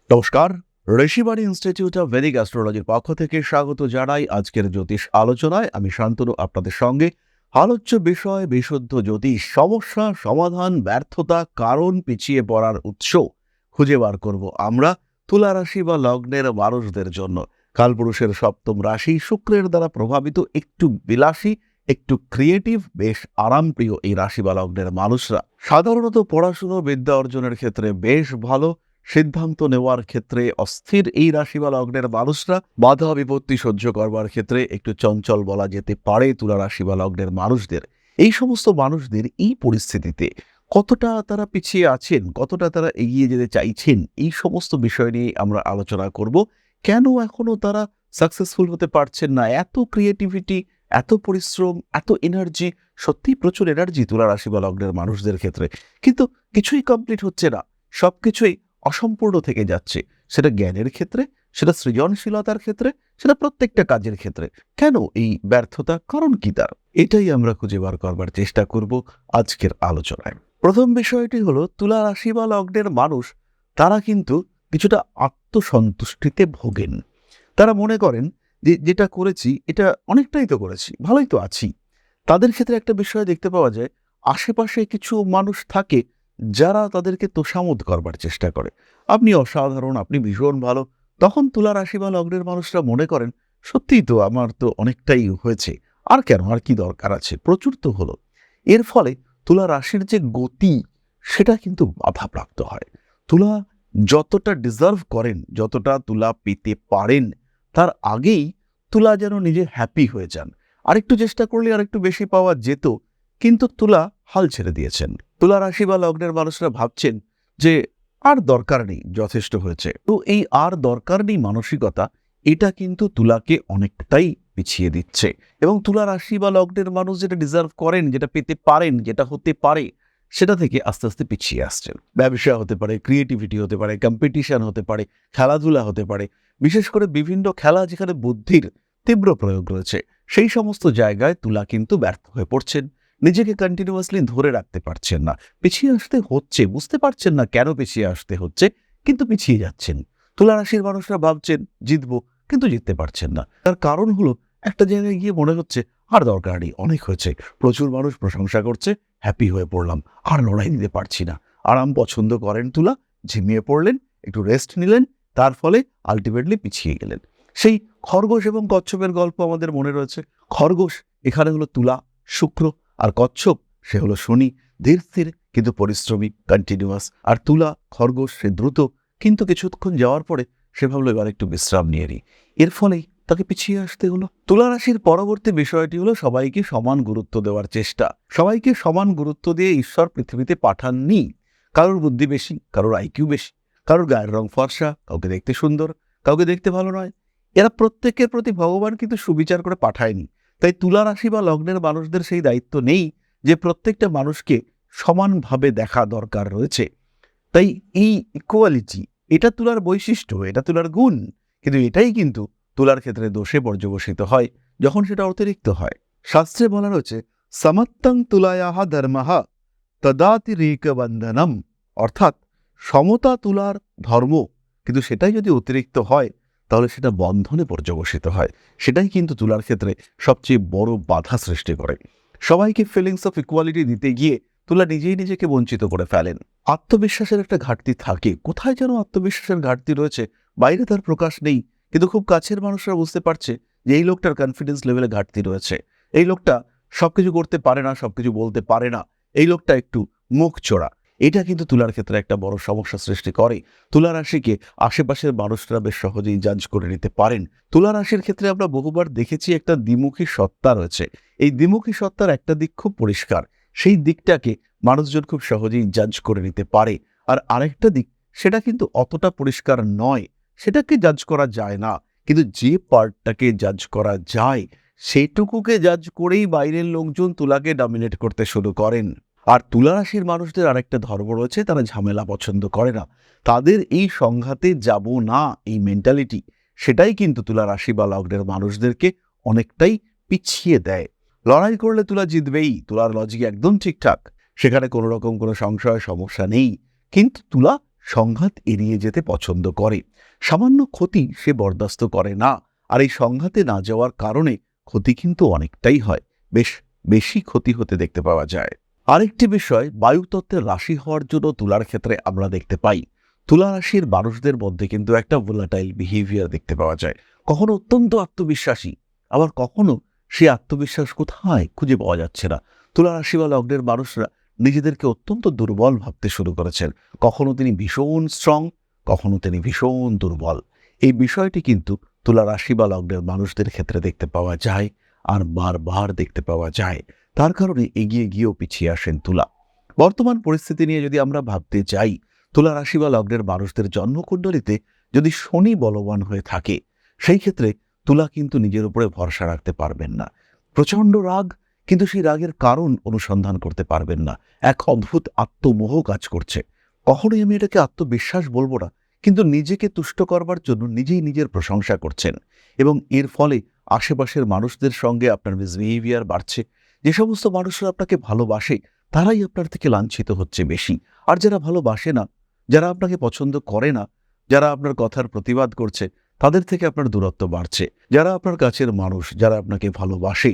নমস্কার, Rishibani institute of Vedic অ্যাস্ট্রোলজির পক্ষ থেকে স্বাগত জানাই আজকের জ্যোতিষ আলোচনায়। আমি শান্তনু আপনাদের সঙ্গে। আলোচ্য বিষয় বিশুদ্ধ জ্যোতিষ, সমস্যা সমাধান, ব্যর্থতা, কারণ, পিছিয়ে পড়ার উৎস খুঁজে বার করব আমরা তুলা রাশি বা লগ্নের মানুষদের জন্য। কালপুরুষের সপ্তম রাশি শুক্রের দ্বারা প্রভাবিত, একটু বিলাসী, একটু ক্রিয়েটিভ, বেশ আরামপ্রিয় এই রাশি বা লগ্নের মানুষরা সাধারণত পড়াশুনো বিদ্যা অর্জনের ক্ষেত্রে বেশ ভালো, সিদ্ধান্ত নেওয়ার ক্ষেত্রে অস্থির এই রাশি বা লগ্নের মানুষরা, বাধা বিপত্তি সহ্য করবার ক্ষেত্রে একটু চঞ্চল বলা যেতে পারে তুলা রাশি বা লগ্নের মানুষদের। এই সমস্ত মানুষদের এই পরিস্থিতিতে কতটা তারা পিছিয়ে আছেন, কতটা তারা এগিয়ে যেতে চাইছেন, এই সমস্ত বিষয় নিয়ে আমরা আলোচনা করব। কেন এখনো তারা সাকসেসফুল হতে পারছেন না? এত ক্রিয়েটিভিটি, এত পরিশ্রম, এত এনার্জি, সত্যি প্রচুর এনার্জি তুলা রাশি বা লগ্নের মানুষদের ক্ষেত্রে, কিন্তু কিছুই কমপ্লিট হচ্ছে না, সবকিছুই অসম্পূর্ণ থেকে যাচ্ছে। সেটা জ্ঞানের ক্ষেত্রে, সেটা সৃজনশীলতার ক্ষেত্রে, সেটা প্রত্যেকটা কাজের ক্ষেত্রে। কেন এই ব্যর্থতা, কারণ কি তার? এটাই আমরা খুঁজে বার করবার চেষ্টা করব আজকের আলোচনায়। প্রথম বিষয়টি হলো, তুলা রাশি বা লগ্নের মানুষ তারা কিন্তু কিছুটা আত্মসন্তুষ্টিতে ভোগেন। তারা মনে করেন যে যেটা করেছি এটা অনেকটাই তো করেছি, ভালোই তো আছি। তাদের ক্ষেত্রে একটা বিষয় দেখতে পাওয়া যায়, আশেপাশে কিছু মানুষ থাকে যারা তাদেরকে তোষামোদ করবার চেষ্টা করে। আপনি অসাধারণ, আপনি ভীষণ ভালো। তখন তুলা রাশি বা লগ্নের মানুষরা মনে করেন, সত্যিই তো আমার তো অনেকটাই হয়েছে, আর কেন, আর কি দরকার আছে, প্রচুর তো হলো। এর ফলে তুলা রাশির যে গতি সেটা কিন্তু বাধাপ্রাপ্ত হয়। তুলা যতটা ডিজার্ভ করেন, যতটা তুলা পেতে পারেন, তার আগেই তুলা যেন নিজে হ্যাপি হয়ে যান। আরেকটু চেষ্টা করলে আরেকটু বেশি পাওয়া যেত, কিন্তু তুলা হাল ছেড়ে দিয়েছেন। তুলা রাশি বা লগ্নের মানুষরা ভাবছেন যে আর দরকার নেই, যথেষ্ট হয়েছে। তো এই আর দরকার নেই মানসিকতা, এটা কিন্তু তুলাকে অনেকটাই পিছিয়ে দিচ্ছে। এবং তুলা রাশি বা লগ্নের মানুষ যেটা ডিজার্ভ করেন, যেটা পেতে পারেন, যেটা হতে পারে, সেটা থেকে আস্তে আস্তে পিছিয়ে আসছেন। ব্যবসা হতে পারে, ক্রিয়েটিভিটি হতে পারে, কম্পিটিশন হতে পারে, খেলাধুলা হতে পারে। বিশেষ করে বিভিন্ন খেলা যেখানে বুদ্ধির তীব্র প্রয়োগ রয়েছে, সেই সমস্ত জায়গায় তুলা কিন্তু ব্যর্থ হয়ে পড়ছেন। নিজেকে কন্টিনিউয়াসলি ধরে রাখতে পারছেন না, পিছিয়ে আসতে হচ্ছে, বুঝতে পারছেন না কেন পিছিয়ে আসতে হচ্ছে, কিন্তু পিছিয়ে যাচ্ছেন। তুলা রাশির মানুষরা ভাবছেন জিতবো, কিন্তু জিততে পারছেন না। তার কারণ হলো, একটা জায়গায় গিয়ে মনে হচ্ছে আর দরকার নেই, অনেক হয়েছে, প্রচুর মানুষ প্রশংসা করছে, হ্যাপি হয়ে পড়লাম, আর লড়াই দিতে পারছি না। আরাম পছন্দ করেন তুলা, ঝিমিয়ে পড়লেন, একটু রেস্ট নিলেন, তার ফলে আলটিমেটলি পিছিয়ে গেলেন। সেই খরগোশ এবং কচ্ছপের গল্প আমাদের মনে রয়েছে। খরগোশ এখানে হলো তুলা, শুক্র, আর কচ্ছপ সে হলো শনি, ধীর স্থির কিন্তু পরিশ্রমী, কন্টিনিউয়াস। আর তুলা, খরগোশ সে দ্রুত, কিন্তু কিছুক্ষণ যাওয়ার পরে সে ভাবলো এবার একটু বিশ্রাম নিয়ে নিই। এর ফলেই তাকে পিছিয়ে আসতে হলো। তুলা রাশির পরবর্তী বিষয়টি হলো সবাইকে সমান গুরুত্ব দেওয়ার চেষ্টা। সবাইকে সমান গুরুত্ব দিয়ে ঈশ্বর পৃথিবীতে পাঠাননি। কারোর বুদ্ধি বেশি, কারোর আইকিউ বেশি, কারোর গায়ের রং ফর্সা, কাউকে দেখতে সুন্দর, কাউকে দেখতে ভালো নয়। এরা প্রত্যেকের প্রতি ভগবান কিন্তু সুবিচার করে পাঠায়নি। তাই তুলা রাশি বা লগ্নের মানুষদের সেই দায়িত্ব নেই যে প্রত্যেকটা মানুষকে সমানভাবে দেখা দরকার রয়েছে। তাই এই ইকুয়ালিটি, এটা তুলার বৈশিষ্ট্য, এটা তুলার গুণ, কিন্তু এটাই কিন্তু তুলার ক্ষেত্রে দোষে পর্যবসিত হয় যখন সেটা অতিরিক্ত হয়। শাস্ত্রে বলা রয়েছে, সমত্তং তুলায়াহা ধর্মহা তদাতিরেক বন্ধনম, অর্থাৎ সমতা তুলার ধর্ম, কিন্তু সেটাই যদি অতিরিক্ত হয় তাহলে সেটা বন্ধনে পর্যবসিত হয়। সেটাই কিন্তু তুলার ক্ষেত্রে সবচেয়ে বড় বাধা সৃষ্টি করে। সবাইকে ফিলিংস অফ ইকুয়ালিটি দিতে গিয়ে তুলা নিজেই নিজেকে বঞ্চিত করে ফেলেন। আত্মবিশ্বাসের একটা ঘাটতি থাকে, কোথায় যেন আত্মবিশ্বাসের ঘাটতি রয়েছে, বাইরে তার প্রকাশ নেই, কিন্তু খুব কাছের মানুষরা বুঝতে পারছে যে এই লোকটার কনফিডেন্স লেভেলে ঘাটতি রয়েছে, এই লোকটা সবকিছু করতে পারে না, সবকিছু বলতে পারে না, এই লোকটা একটু মুখ চোরা। এটা কিন্তু তুলার ক্ষেত্রে একটা বড় সমস্যা সৃষ্টি করে। তুলা রাশিকে আশেপাশের মানুষরা বেশ সহজেই জাজ করে নিতে পারেন। তুলা রাশির ক্ষেত্রে আমরা বহুবার দেখেছি একটা দ্বিমুখী সত্তা রয়েছে। এই দ্বিমুখী সত্তার একটা দিক খুব পরিষ্কার, সেই দিকটাকে মানুষজন খুব সহজেই জাজ করে নিতে পারে। আর আরেকটা দিক, সেটা কিন্তু অতটা পরিষ্কার নয়, সেটাকে জাজ করা যায় না। কিন্তু যে পার্টটাকে জাজ করা যায়, সেটুকুকে জাজ করেই বাইরের লোকজন তুলাকে ডমিনেট করতে শুরু করেন। আর তুলা রাশির মানুষদের আরেকটা ধর্ম রয়েছে, তারা ঝামেলা পছন্দ করে না। তাদের এই সংঘাতে যাব না, এই মেন্টালিটি, সেটাই কিন্তু তুলা রাশি বা লগ্নের মানুষদেরকে অনেকটাই পিছিয়ে দেয়। লড়াই করলে তুলা জিতবেই, তুলার লজিক একদম ঠিকঠাক, সেখানে কোনো রকম কোনো সংশয় সমস্যা নেই। কিন্তু তুলা সংঘাত এড়িয়ে যেতে পছন্দ করে। সামান্য ক্ষতি সে বরদাস্ত করে না, আর এই সংঘাতে না যাওয়ার কারণে ক্ষতি কিন্তু অনেকটাই হয়, বেশ বেশি ক্ষতি হতে দেখতে পাওয়া যায়। আরেকটি বিষয়, বায়ুতত্ত্বের রাশি হওয়ার জন্য তুলার ক্ষেত্রে আমরা দেখতে পাই তুলা রাশির মানুষদের মধ্যে কিন্তু একটা ভোলাটাইল বিহেভিয়ার দেখতে পাওয়া যায়। কখনো অত্যন্ত আত্মবিশ্বাসী, আবার কখনো সেই আত্মবিশ্বাস কোথায় খুঁজে পাওয়া যাচ্ছে না। তুলা রাশি বা লগ্নের মানুষরা নিজেদেরকে অত্যন্ত দুর্বল ভাবতে শুরু করেছেন। কখনো তিনি ভীষণ স্ট্রং, কখনো তিনি ভীষণ দুর্বল। এই বিষয়টি কিন্তু তুলা রাশি বা লগ্নের মানুষদের ক্ষেত্রে দেখতে পাওয়া যায়, আর বারবার দেখতে পাওয়া যায়। তার কারণে এগিয়ে গিয়েও পিছিয়ে আসেন তুলা। বর্তমান পরিস্থিতি নিয়ে যদি আমরা ভাবতে চাই, তুলা রাশি বা লগ্নের মানুষদের জন্মকুণ্ডলিতে যদি শনি বলবান হয়ে থাকে, সেই ক্ষেত্রে তুলা কিন্তু নিজের উপরে ভরসা রাখতে পারবেন না। প্রচণ্ড রাগ, কিন্তু সেই রাগের কারণ অনুসন্ধান করতে পারবেন না। এক অদ্ভুত আত্মমোহ কাজ করছে। কখনোই আমি এটাকে আত্মবিশ্বাস বলবো না, কিন্তু নিজেকে তুষ্ট করবার জন্য নিজেই নিজের প্রশংসা করছেন, এবং এর ফলে আশেপাশের মানুষদের সঙ্গে আপনার মিসবিহেভিয়ার বাড়ছে। যে সমস্ত মানুষরা আপনাকে ভালোবাসে তারাই আপনার থেকে লাঞ্ছিত হচ্ছে বেশি, আর যারা ভালোবাসে না, যারা আপনাকে পছন্দ করে না, যারা আপনার কথার প্রতিবাদ করছে, তাদের থেকে আপনার দূরত্ব বাড়ছে। যারা আপনার কাছের মানুষ, যারা আপনাকে ভালোবাসে,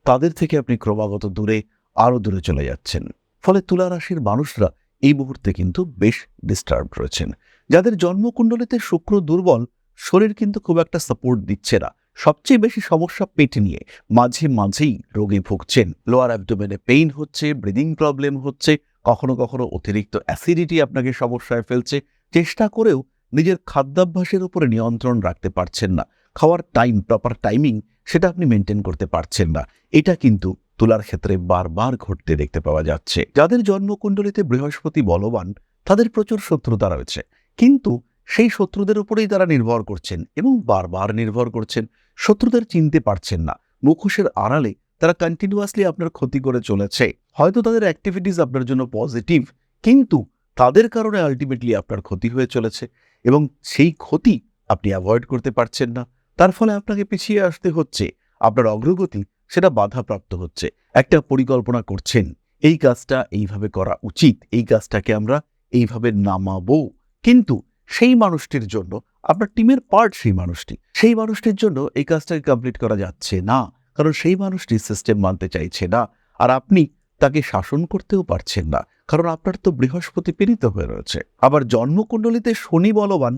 তাদের থেকে আপনি ক্রমাগত দূরে, আরও দূরে চলে যাচ্ছেন। ফলে তুলা রাশির মানুষরা এই মুহূর্তে কিন্তু বেশ ডিস্টার্বড রয়েছেন। যাদের জন্মকুণ্ডলিতে শুক্র দুর্বল, শরীর কিন্তু খুব একটা সাপোর্ট দিচ্ছে না। সবচেয়ে বেশি সমস্যা পেট নিয়ে, মাঝে মাঝেই রোগে ভুগছেন। লোয়ার অ্যাবডোমেনে পেইন হচ্ছে, ব্রিদিং প্রবলেম হচ্ছে, কখনো কখনো অতিরিক্ত অ্যাসিডিটি আপনাকে সমস্যায় ফেলছে। চেষ্টা করেও নিজের খাদ্যাভ্যাসের উপরে নিয়ন্ত্রণ রাখতে পারছেন না। খাওয়ার টাইম, প্রপার টাইমিং, সেটা আপনি মেনটেন করতে পারছেন না। এটা কিন্তু তুলার ক্ষেত্রে বারবার ঘটতে দেখতে পাওয়া যাচ্ছে। যাদের জন্মকুণ্ডলিতে বৃহস্পতি বলবান, তাদের প্রচুর শত্রুতা রয়েছে, কিন্তু সেই শত্রুদের উপরেই তারা নির্ভর করছেন এবং বারবার নির্ভর করছেন। শত্রুদের চিনতে পারছেন না। মুখোশের আড়ালে তারা কন্টিনিউয়াসলি আপনার ক্ষতি করে চলেছে। হয়তো তাদের অ্যাক্টিভিটিস আপনার জন্য পজিটিভ, কিন্তু তাদের কারণে আলটিমেটলি আপনার ক্ষতি হয়ে চলেছে, এবং সেই ক্ষতি আপনি অ্যাভয়েড করতে পারছেন না। তার ফলে আপনাকে পিছিয়ে আসতে হচ্ছে, আপনার অগ্রগতি সেটা বাধাপ্রাপ্ত হচ্ছে। একটা পরিকল্পনা করছেন, এই কাজটা এইভাবে করা উচিত, এই কাজটাকে আমরা এইভাবে নামাবো, কিন্তু সেই মানুষটির জন্য, আপনার টিমের পার্ট সেই মানুষটির জন্য এই কাজটাকে কমপ্লিট করা যাচ্ছে না, কারণ সেই মানুষটি সিস্টেম মানতে চাইছে না, আর আপনি তাকে শাসন করতেও পারছেন না, কারণ আপনার তো বৃহস্পতি পীড়িত হয়ে রয়েছে। আবার জন্মকুণ্ডলিতে শনি বলবান,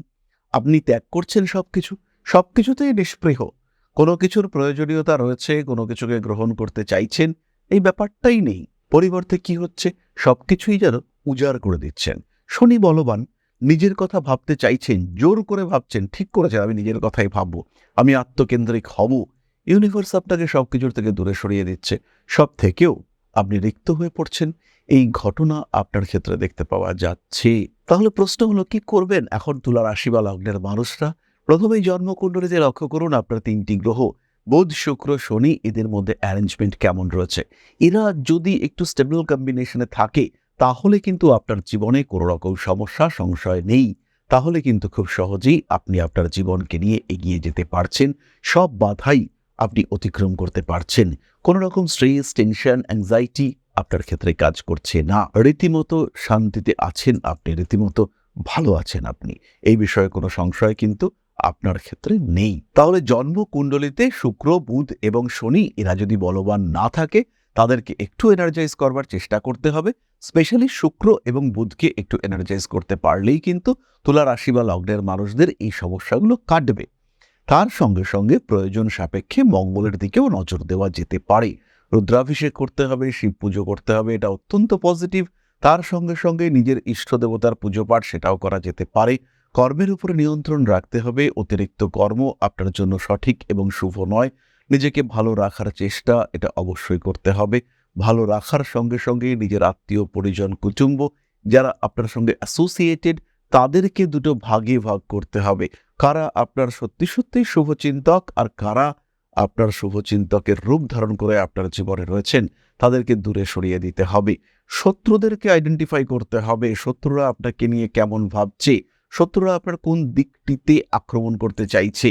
আপনি ত্যাগ করছেন সবকিছুতেই নিষ্পৃহ। কোনো কিছুর প্রয়োজনীয়তা রয়েছে, কোনো কিছুকে গ্রহণ করতে চাইছেন, এই ব্যাপারটাই নেই। পরিবর্তে কি হচ্ছে, সবকিছুই যেন উজাড় করে দিচ্ছেন। শনি বলবান, নিজের কথা ভাবতে চাইছেন, জোর করে ভাবছেন, ঠিক করেছেন আমি নিজের কথাই ভাববো, আমি আত্মকেন্দ্রিক হব। ইউনিভার্স আপনাকে সবকিছুর থেকে দূরে সরিয়ে দিচ্ছে, সব থেকেও আপনি রিক্ত হয়ে পড়ছেন। এই ঘটনা আপনার ক্ষেত্রে দেখতে পাওয়া যাচ্ছে। তাহলে প্রশ্ন হলো, কি করবেন এখন তুলা রাশি বা লগ্নের মানুষরা? প্রথমেই জন্মকুণ্ডলীতে লক্ষ্য করুন আপনার 3টি গ্রহ বুধ, শুক্র, শনি, এদের মধ্যে অ্যারেঞ্জমেন্ট কেমন রয়েছে। এরা যদি একটু স্টেবল কম্বিনেশনে থাকে, তাহলে কিন্তু আপনার জীবনে কোনো রকম সমস্যা সংশয় নেই। তাহলে কিন্তু খুব সহজেই আপনি আপনার জীবনকে নিয়ে এগিয়ে যেতে পারছেন। সব বাধাই আপনি অতিক্রম করতে পারছেন। কোনো রকম স্ট্রেস, টেনশন, অ্যাংজাইটি আপনার ক্ষেত্রে কাজ করছে না। রীতিমতো শান্তিতে আছেন আপনি, রীতিমতো ভালো আছেন আপনি। এই বিষয়ে কোনো সংশয় কিন্তু আপনার ক্ষেত্রে নেই। তাহলে জন্মকুণ্ডলিতে শুক্র, বুধ এবং শনি এরা যদি বলবান না থাকে, তাদেরকে একটু এনার্জাইজ করবার চেষ্টা করতে হবে। স্পেশালি শুক্র এবং বুধকে একটু এনার্জাইজ করতে পারলেই কিন্তু তুলা রাশি বা লগ্নের মানুষদের এই সমস্যাগুলো কাটবে। তার সঙ্গে সঙ্গে প্রয়োজন সাপেক্ষে মঙ্গলের দিকেও নজর দেওয়া যেতে পারে। রুদ্রাভিষেক করতে হবে, শিব পুজো করতে হবে, এটা অত্যন্ত পজিটিভ। তার সঙ্গে সঙ্গে নিজের ইষ্ট দেবতার পুজো পাঠ সেটাও করা যেতে পারে। কর্মের উপরে নিয়ন্ত্রণ রাখতে হবে। অতিরিক্ত কর্ম আপনার জন্য সঠিক এবং শুভ নয়। নিজেকে ভালো রাখার চেষ্টা এটা অবশ্যই করতে হবে। ভালো রাখার সঙ্গে সঙ্গে নিজের আত্মীয় পরিজন, কুটুম্ব যারা আপনার সঙ্গে অ্যাসোসিয়েটেড, তাদেরকে দুটো ভাগে ভাগ করতে হবে। কারা আপনার সত্যি সত্যিই শুভচিন্তক, আর কারা আপনার শুভচিন্তকের রূপ ধারণ করে আপনার জীবনে রয়েছেন, তাদেরকে দূরে সরিয়ে দিতে হবে। শত্রুদেরকে আইডেন্টিফাই করতে হবে। শত্রুরা আপনাকে নিয়ে কেমন ভাবছে, শত্রুরা আপনার কোন দিকটিতে আক্রমণ করতে চাইছে,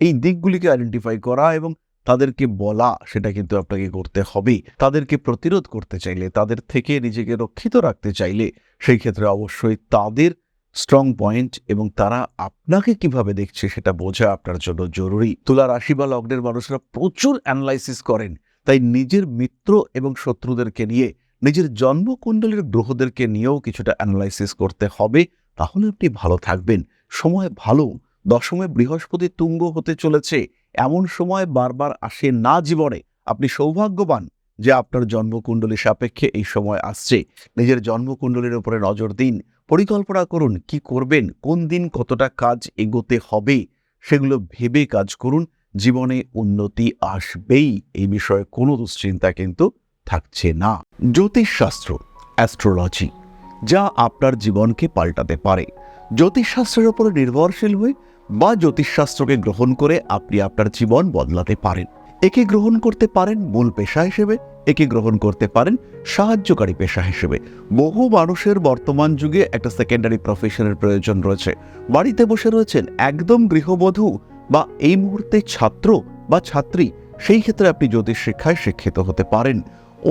এই দিকগুলিকে আইডেন্টিফাই করা এবং তাদেরকে বলা, সেটা কিন্তু আপনাকে করতে হবে। তাদেরকে প্রতিরোধ করতে চাইলে, তাদের থেকে নিজেকে রক্ষিত রাখতে চাইলে, সেই ক্ষেত্রে অবশ্যই তাদের স্ট্রং পয়েন্ট এবং তারা আপনাকে কিভাবে দেখছে সেটা বোঝা আপনার জন্য জরুরি। তুলা রাশি বা লগ্নের মানুষরা প্রচুর অ্যানালাইসিস করেন, তাই নিজের মিত্র এবং শত্রুদেরকে নিয়ে, নিজের জন্মকুণ্ডলীর গ্রহদেরকে নিয়েও কিছুটা অ্যানালাইসিস করতে হবে, তাহলে আপনি ভালো থাকবেন। সময় ভালো, দশমে বৃহস্পতি তুঙ্গ হতে চলেছে, এমন সময় বারবার আসে না জীবনে। আপনি সৌভাগ্যবান যে আপনার জন্মকুণ্ডলী সাপেক্ষে এই সময় আসছে। নিজের জন্মকুণ্ডলীর উপরে নজর দিন, পরিকল্পনা করুন কি করবেন, কোন দিন কতটা কাজ এগোতে হবে, সেগুলো ভেবে কাজ করুন। জীবনে উন্নতি আসবেই, এই বিষয়ে কোনো দুশ্চিন্তা কিন্তু থাকছে না। জ্যোতিষশাস্ত্র, অ্যাস্ট্রোলজি, যা আপনার জীবনকে পাল্টাতে পারে। জ্যোতিষশাস্ত্রের উপরে নির্ভরশীল হয়ে বা জ্যোতিষশাস্ত্রকে গ্রহণ করে আপনি আপনার জীবন বদলাতে পারেন। একে গ্রহণ করতে পারেন মূল পেশা হিসেবে, একে গ্রহণ করতে পারেন সাহায্যকারী পেশা হিসেবে। বহু মানুষের বর্তমান যুগে একটা সেকেন্ডারি প্রফেশনের প্রয়োজন রয়েছে। বাড়িতে বসে রয়েছেন একদম গৃহবধূ বা এই মুহূর্তে ছাত্র বা ছাত্রী, সেই ক্ষেত্রে আপনি জ্যোতিষ শিক্ষায় শিক্ষিত হতে পারেন।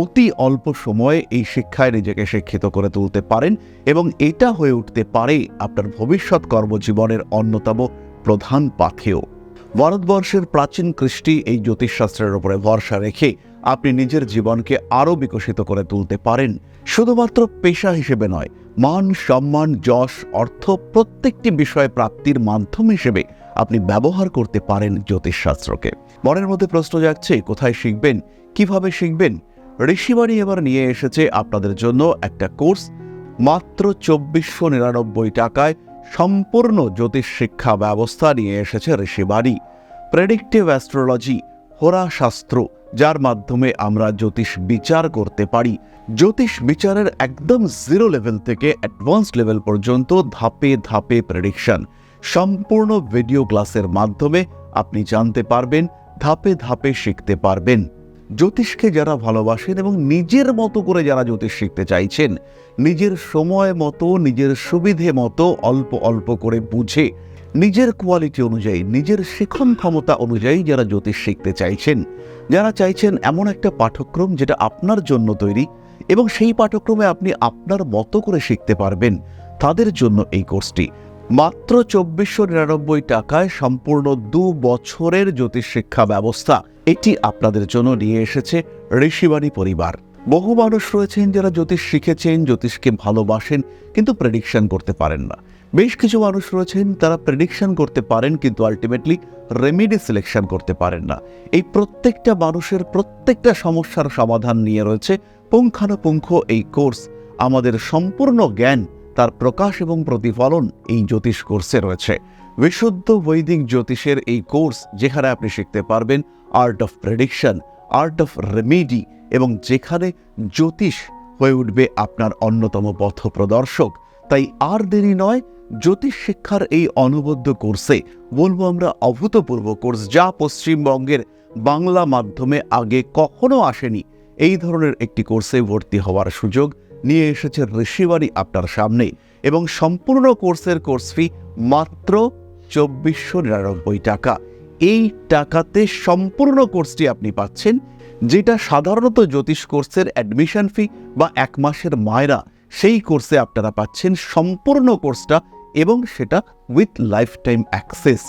অতি অল্প সময়ে এই শিক্ষায় নিজেকে শিক্ষিত করে তুলতে পারেন এবং এটা হয়ে উঠতে পারে আপনার ভবিষ্যৎ কর্মজীবনের অন্যতম প্রধান পাথেয়। ভারতবর্ষের প্রাচীন কৃষ্টি এই জ্যোতিষশাস্ত্রের উপরে ভরসা রেখে আপনি নিজের জীবনকে আরও বিকশিত করে তুলতে পারেন। শুধুমাত্র পেশা হিসেবে নয়, মান সম্মান যশ অর্থ প্রত্যেকটি বিষয় প্রাপ্তির মাধ্যম হিসেবে আপনি ব্যবহার করতে পারেন জ্যোতিষশাস্ত্রকে। মনের মধ্যে প্রশ্ন জাগছে কোথায় শিখবেন, কিভাবে শিখবেন? ঋষিবাণী এবার নিয়ে এসেছে আপনাদের জন্য একটা কোর্স, মাত্র ২৪৯৯ টাকায় সম্পূর্ণ জ্যোতিষ শিক্ষা ব্যবস্থা নিয়ে এসেছে ঋষিবাণী। প্রেডিক্টিভ অ্যাস্ট্রোলজি, হোরাশাস্ত্র, যার মাধ্যমে আমরা জ্যোতিষ বিচার করতে পারি। জ্যোতিষ বিচারের একদম জিরো লেভেল থেকে অ্যাডভান্স লেভেল পর্যন্ত ধাপে ধাপে প্রেডিকশন, সম্পূর্ণ ভিডিও ক্লাসের মাধ্যমে আপনি জানতে পারবেন, ধাপে ধাপে শিখতে পারবেন। জ্যোতিষকে যারা ভালোবাসেন এবং নিজের মতো করে যারা জ্যোতিষ শিখতে চাইছেন, নিজের সময় মতো নিজের সুবিধে মতো অল্প অল্প করে বুঝে নিজের কোয়ালিটি অনুযায়ী, নিজের শিখন ক্ষমতা অনুযায়ী যারা জ্যোতিষ শিখতে চাইছেন, যারা চাইছেন এমন একটা পাঠ্যক্রম যেটা আপনার জন্য তৈরি এবং সেই পাঠ্যক্রমে আপনি আপনার মতো করে শিখতে পারবেন, তাদের জন্য এই কোর্সটি। মাত্র ২৪৯৯ টাকায় সম্পূর্ণ ২ বছরের জ্যোতিষ শিক্ষা ব্যবস্থা, এটি আপনাদের জন্য নিয়ে এসেছে ঋষিবাণী পরিবার। বহু মানুষ রয়েছেন যারা জ্যোতিষ শিখেছেন, জ্যোতিষকে ভালোবাসেন, কিন্তু প্রেডিকশন করতে পারেন না। বেশ কিছু মানুষ রয়েছেন তারা প্রেডিকশন করতে পারেন কিন্তু আলটিমেটলি রেমেডি সিলেকশন করতে পারেন না। এই প্রত্যেকটা মানুষের প্রত্যেকটা সমস্যার সমাধান নিয়ে রয়েছে পুঙ্খানুপুঙ্খ এই কোর্স। আমাদের সম্পূর্ণ জ্ঞান, তার প্রকাশ এবং প্রতিফলন এই জ্যোতিষ কোর্সে রয়েছে। বিশুদ্ধ বৈদিক জ্যোতিষের এই কোর্স, যেখানে আপনি শিখতে পারবেন art of prediction, art of remedy, এবং যেখানে জ্যোতিষ হয়ে উঠবে আপনার অন্যতম পথপ্রদর্শক। তাই আর দেরি নয়, জ্যোতিষ শিক্ষার এই অনবদ্য কোর্সে, বলবো আমরা অভূতপূর্ব কোর্স, যা পশ্চিমবঙ্গের বাংলা মাধ্যমে আগে কখনো আসেনি, এই ধরনের একটি কোর্সে ভর্তি হওয়ার সুযোগ নিয়ে এসেছে ঋষিবাণী আপনার সামনে। এবং সম্পূর্ণ কোর্সের কোর্স ফি মাত্র ২৪৯৯ টাকা। এই টাকাতে সম্পূর্ণ কোর্সটি আপনি পাচ্ছেন, যেটা সাধারণত জ্যোতিষ কোর্সের অ্যাডমিশন ফি বা ১ মাসের মায়রা, সেই কোর্সে আপনারা পাচ্ছেন সম্পূর্ণ কোর্সটা, এবং সেটা উইথ লাইফ টাইম অ্যাক্সেস।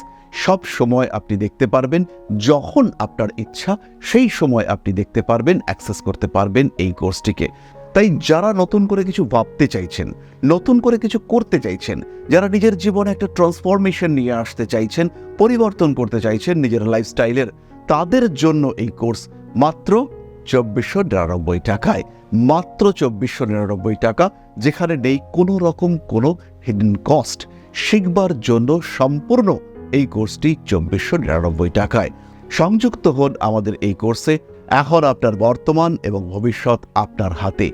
সব সময় আপনি দেখতে পারবেন, যখন আপনার ইচ্ছা সেই সময় আপনি দেখতে পারবেন, অ্যাক্সেস করতে পারবেন এই কোর্সটিকে। তাই যারা নতুন করে কিছু ভাবতে চাইছেন, নতুন করে কিছু করতে চাইছেন, যারা নিজের জীবনে একটা ট্রান্সফরমেশন নিয়ে আসতে চাইছেন, পরিবর্তন করতে চাইছেন নিজের লাইফস্টাইলের, তাদের জন্য এই কোর্স মাত্র ২৪৯৯ টাকায়। মাত্র ২৪৯৯ টাকা, যেখানে নেই কোনো রকম কোনো হিডেন কস্ট। শিখবার জন্য সম্পূর্ণ এই কোর্সটি ২৪৯৯ টাকায়। সংযুক্ত হন আমাদের এই কোর্সে। এখন আপনার বর্তমান এবং ভবিষ্যৎ আপনার হাতে।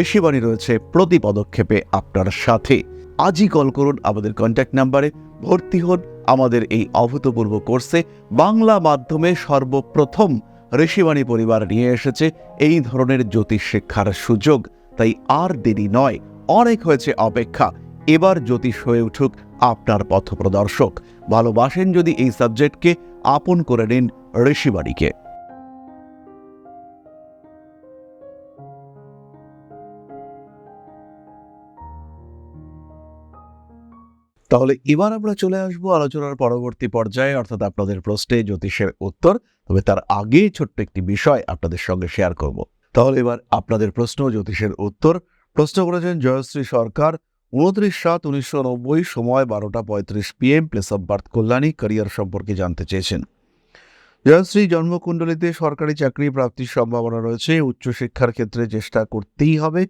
ঋষিবাণী রয়েছে প্রতি পদক্ষেপে আপনার সাথে। আজই কল করুন আমাদের কন্ট্যাক্ট নাম্বারে, ভর্তি হন আমাদের এই অভূতপূর্ব কোর্সে। বাংলা মাধ্যমে সর্বপ্রথম ঋষিবাণী পরিবার নিয়ে এসেছে এই ধরনের জ্যোতিষ শিক্ষার সুযোগ। তাই আর দেরি নয়, অনেক হয়েছে অপেক্ষা। এবার জ্যোতিষ হয়ে উঠুক আপনার পথপ্রদর্শক। ভালোবাসেন যদি এই সাবজেক্টকে, আপন করে নিন ঋষিবাণীকে। তাহলে এবার আমরা চলে আসবো আলোচনার পরবর্তী পর্যায়ে, অর্থাৎ আপনাদের প্রশ্নে জ্যোতিষের উত্তর। তবে তার আগে ছোট্ট একটি বিষয় আপনাদের সঙ্গে শেয়ার করব। তাহলে এবার আপনাদের প্রশ্ন জ্যোতিষের উত্তর। প্রশ্ন করেছেন জয়শ্রী সরকার, 29/7/1990, সময় 12:35 PM, place of birth Kalyani, career সম্পর্কে জানতে চেয়েছেন। জয়শ্রী জন্মকুণ্ডলিতে সরকারি চাকরি প্রাপ্তির সম্ভাবনা রয়েছে। উচ্চশিক্ষার ক্ষেত্রে চেষ্টা করতেই হবে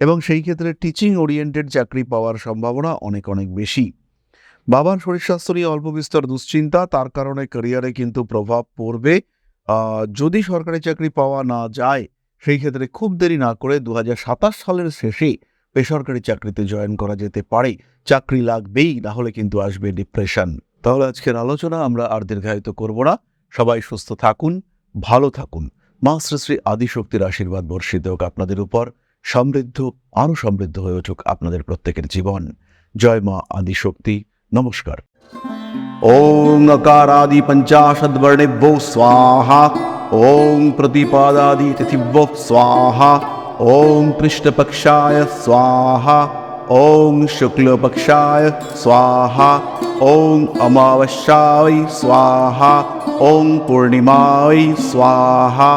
এবং সেই ক্ষেত্রে টিচিং ওরিয়েন্টেড চাকরি পাওয়ার সম্ভাবনা অনেক অনেক বেশি। বাবার শরীর স্বাস্থ্য নিয়ে অল্প বিস্তর দুশ্চিন্তা, তার কারণে ক্যারিয়ারে কিন্তু প্রভাব পড়বে। যদি সরকারি চাকরি পাওয়া না যায় সেই ক্ষেত্রে খুব দেরি না করে 2027 সালের শেষে বেসরকারি চাকরিতে জয়েন করা যেতে পারে। চাকরি লাগবেই, না হলে কিন্তু আসবে ডিপ্রেশন। তাহলে আজকের আলোচনা আমরা আর দীর্ঘায়িত করব না। সবাই সুস্থ থাকুন, ভালো থাকুন। মা শ্রী শ্রী আদিশক্তির আশীর্বাদ বর্ষিত হোক আপনাদের উপর। সমৃদ্ধ, আরো সমৃদ্ধ হয়ে উঠুক আপনাদের প্রত্যেকের জীবন। জয় মা আদিশক্তি। নমস্কার। ওং अकारादि पंचाशद्वर्णेभ्यो स्वाहा। ओं प्रतिपादादि तिथिभ्यो स्वाहा। ओं कृष्णपक्षाय स्वाहा। ओं शुक्लपक्षाय स्वाहा। ओं अमावस्याय स्वाहा। ओं पूर्णिमाय स्वाहा।